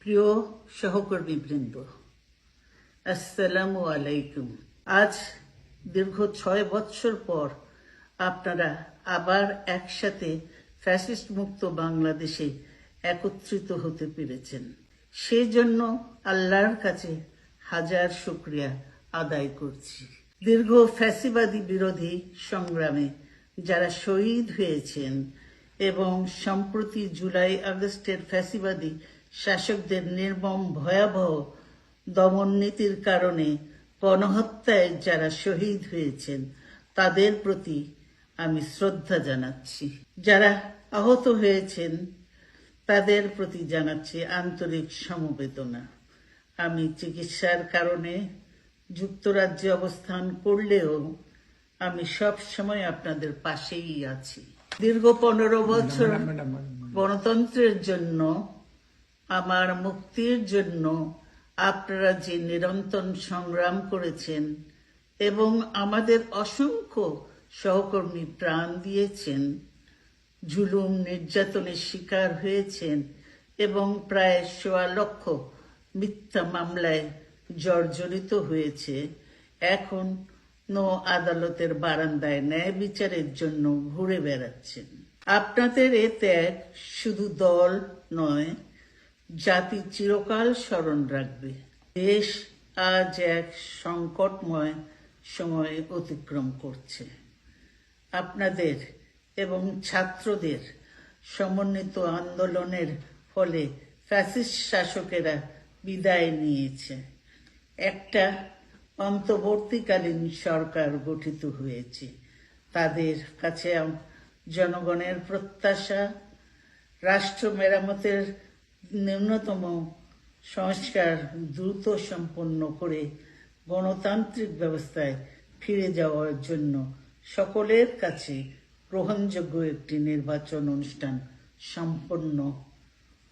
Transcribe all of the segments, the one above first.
প্রিয় সহকর্মীবৃন্দ, আসসালামু আলাইকুম। আজ দীর্ঘ 6 বৎসর পর আপনারা আবার একসাথে ফ্যাসিস্ট মুক্ত বাংলাদেশে একত্রিত হতে পেরেছেন। সেজন্য আল্লাহর কাছে হাজার শুকরিয়া আদায় করছি। দীর্ঘ ফ্যাসিবাদী বিরোধী সংগ্রামে যারা শহীদ হয়েছেন এবং সম্প্রতি জুলাই আগস্টের ফ্যাসিবাদী শাসকদের নির্মম ভয়াবহ দমন নীতির কারণে গণহত্যায় যারা শহীদ হয়েছেন তাদের প্রতি আমি শ্রদ্ধা জানাচ্ছি। যারা আহত হয়েছেন তাদের প্রতি জানাচ্ছি আন্তরিক সমবেদনা। আমি চিকিৎসার কারণে যুক্তরাজ্যে অবস্থান করলেও আমি সব সময় আপনাদের পাশেই আছি। দীর্ঘ 15 বছর গণতন্ত্রের জন্য, আমার মুক্তির জন্য আপনারা যে নিরন্তর সংগ্রাম করেছেন এবং আমাদের অসংখ্য সহকর্মী প্রাণ দিয়েছেন, জুলুম নির্যাতনের শিকার হয়েছেন এবং প্রায় 1.25 লক্ষ মিথ্যা মামলায় জর্জরিত হয়েছে, এখন আদালতের বারান্দায় ন্যায় বিচারের জন্য ঘুরে বেড়াচ্ছেন। আপনাদের এ ত্যাগ শুধু দল নয়, জাতি চিরকাল স্মরণ রাখবে। দেশ আজ এক সংকটময় সময় অতিক্রম করছে। আপনাদের এবং ছাত্রদের সমন্বিত আন্দোলনের ফলে ফ্যাসিস্ট শাসকেরা বিদায় নিয়েছে। একটা অন্তর্বর্তীকালীন সরকার গঠিত হয়েছে। তাদের কাছে জনগণের প্রত্যাশা, রাষ্ট্র মেরামতের ন্যূনতম সংস্কার দ্রুত সম্পন্ন করে গণতান্ত্রিক ব্যবস্থায় ফিরে যাওয়ার জন্য সকলের কাছে গ্রহণযোগ্য একটি নির্বাচন অনুষ্ঠান সম্পন্ন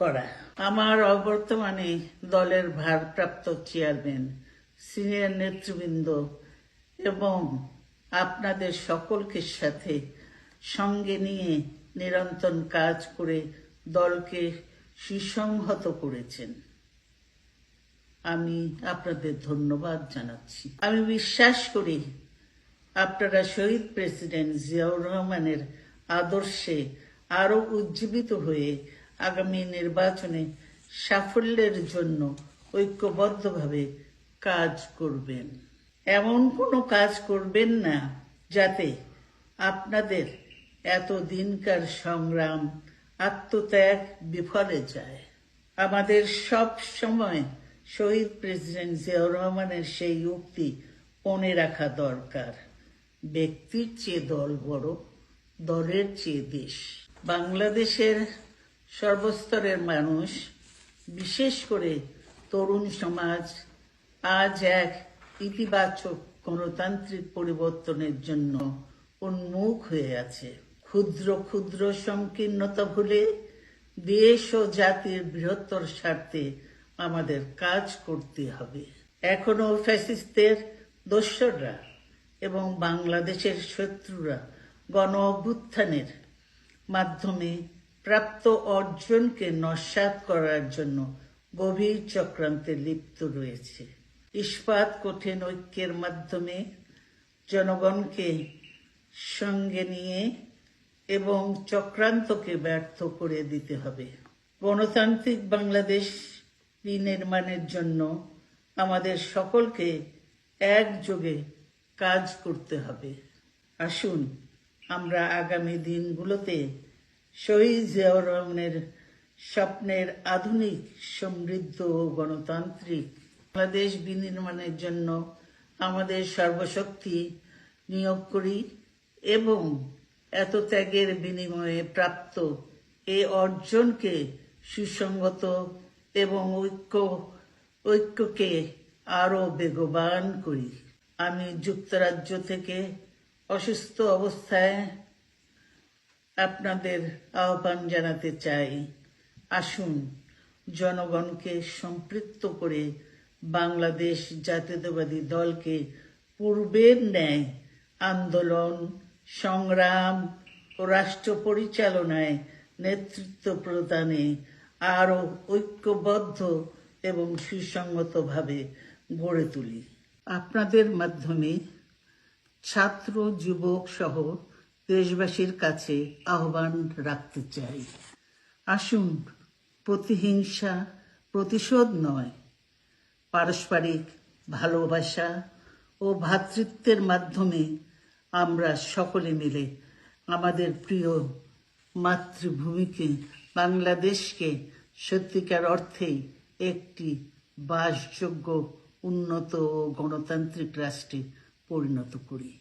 করা। আমার অবর্তমানে দলের ভারপ্রাপ্ত চেয়ারম্যান, সিনিয়র নেতৃবৃন্দ এবং আপনাদের সকলকে সাথে সঙ্গে নিয়ে নিরন্তর কাজ করে দলকে সুসংহত করেছেন। আমি আপনাদের ধন্যবাদ জানাচ্ছি। আমি বিশ্বাস করি আপনারা শহীদ প্রেসিডেন্ট জিয়াউর রহমানের আদর্শে আরো উজ্জীবিত হয়ে আগামী নির্বাচনে সাফল্যের জন্য ঐক্যবদ্ধভাবে কাজ করবেন। এমন কোনো কাজ করবেন না যাতে আপনাদের এতদিনকার সংগ্রাম, আত্মত্যাগ বিফলে যায়। আমাদের সব সময় শহীদ প্রেসিডেন্ট জিয়াউর রহমানের সেই উক্তি মনে রাখা দরকার, ব্যক্তির চেয়ে দল বড়, দলের চেয়ে দেশ। বাংলাদেশের সর্বস্তরের মানুষ, বিশেষ করে তরুণ সমাজ আজ এক ইতিবাচক গণতান্ত্রিক পরিবর্তনের জন্য উন্মুখ হয়ে আছে। ক্ষুদ্র ক্ষুদ্র সংকীর্ণতা ভুলে দেশ ও জাতির বৃহত্তর স্বার্থে আমাদের কাজ করতে হবে। এখনো ফ্যাসিস্টদের দোসররা এবং বাংলাদেশের শত্রুরা গণ অভ্যুত্থানের মাধ্যমে প্রাপ্ত অর্জনকে নস্যাৎ করার জন্য গভীর চক্রান্তে লিপ্ত রয়েছে। ইস্পাত কঠিন ঐক্যের মাধ্যমে জনগণকে সঙ্গে নিয়ে এবং চক্রান্তকে ব্যর্থ করে দিতে হবে। গণতান্ত্রিক বাংলাদেশ বিনির্মাণের জন্য আমাদের সকলকে একযোগে কাজ করতে হবে। আসুন আমরা আগামী দিনগুলোতে শহীদ জিয়াউর রহমানের স্বপ্নের আধুনিক, সমৃদ্ধ ও গণতান্ত্রিক বাংলাদেশ বিনির্মাণের জন্য আমাদের সর্বশক্তি নিয়োগ করি এবং এত ত্যাগের বিনিময়ে প্রাপ্ত এই অর্জনকে সুসংগত এবং ঐক্যকে আরো বেগবান করি। আমি যুক্তরাজ্য থেকে অসুস্থ অবস্থায় আপনাদের আহ্বান জানাতে চাই, আসুন জনগণকে সম্পৃক্ত করে বাংলাদেশ জাতীয়তাবাদী দলকে পূর্বের ন্যায় আন্দোলন, সংগ্রাম ও রাষ্ট্র পরিচালনায় নেতৃত্ব প্রদানে আরও ঐক্যবদ্ধ এবং সুসংগতভাবে গড়ে তুলি। আপনাদের মাধ্যমে ছাত্র, যুবক সহ দেশবাসীর কাছে আহ্বান রাখতে চাই। আসুন, প্রতিহিংসা, প্রতিশোধ নয়, পারস্পরিক ভালোবাসা ও ভ্রাতৃত্বের মাধ্যমে আমরা সকলে মিলে আমাদের প্রিয় মাতৃভূমিকে, বাংলাদেশকে সত্যিকার অর্থেই একটি বাসযোগ্য, উন্নত ও গণতান্ত্রিক রাষ্ট্রে পরিণত করি।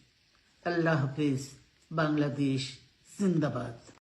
আল্লাহ হাফেজ। বাংলাদেশ জিন্দাবাদ।